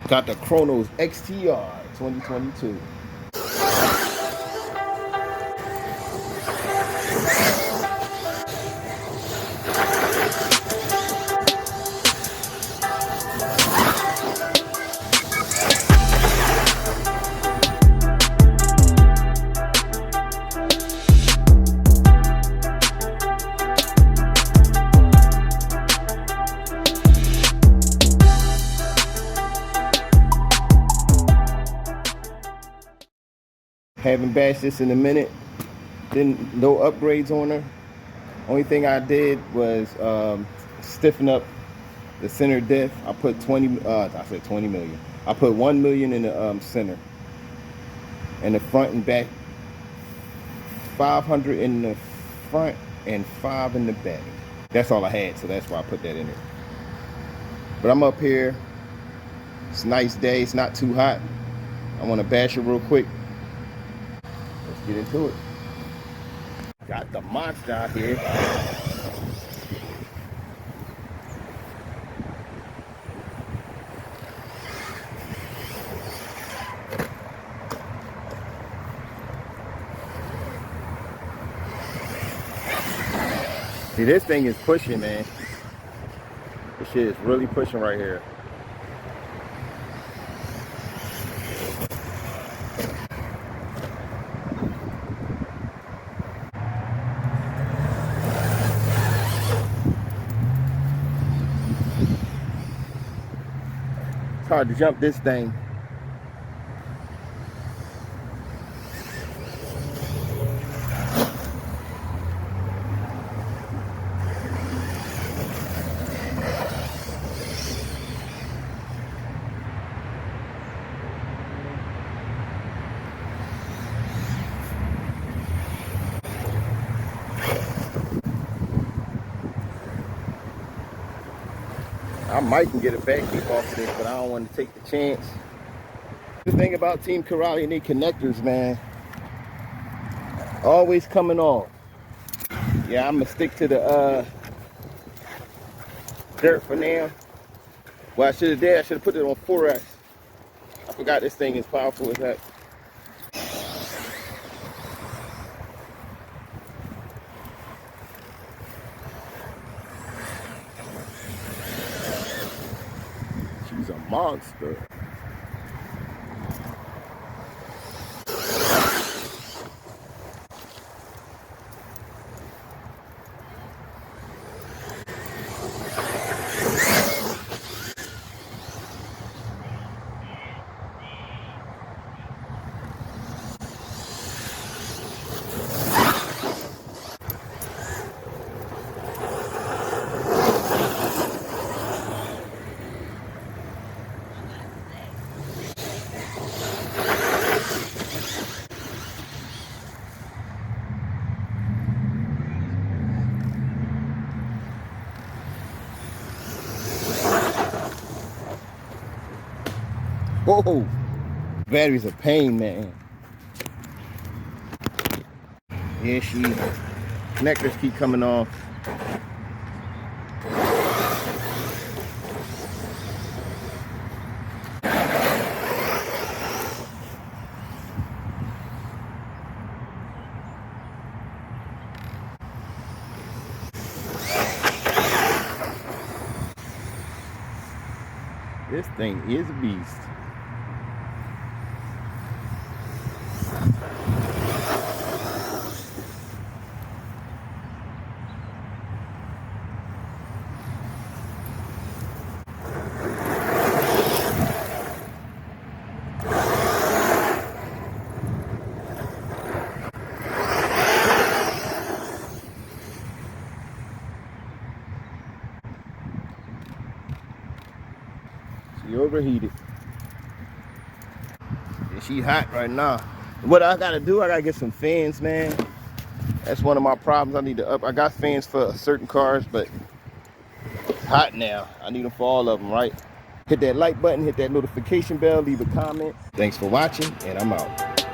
Got the Kronos XTR 2022. Haven't bashed this in a minute. Didn't, no upgrades on her. Only thing I did was stiffen up the center diff. I put 20 million. I put 1 million in the center. And the front and back, 500 in the front and 5 in the back. That's all I had, so that's why I put that in there. But I'm up here. It's a nice day. It's not too hot. I want to bash it real quick. Let's get into it. Got the monster out here. See, this thing is pushing, man. This shit is really pushing right here. It's hard to jump this thing. I might can get a back kick off of this, but I don't want to take the chance. The thing about Team Corrali and their connectors, man, always coming off. Yeah, I'm gonna stick to the dirt for now. Well, I should have did. I should have put it on 4X. I forgot this thing is powerful as that. She's a monster. Whoa, battery's a pain, man. Yeah, connectors keep coming off. This thing is a beast. She overheated. Yeah, she hot right now. What I gotta do, I gotta get some fans, man. That's one of my problems. I need to up. I got fans for certain cars, but it's hot now. I need them for all of them, right? Hit that like button, hit that notification bell, leave a comment. Thanks for watching, and I'm out.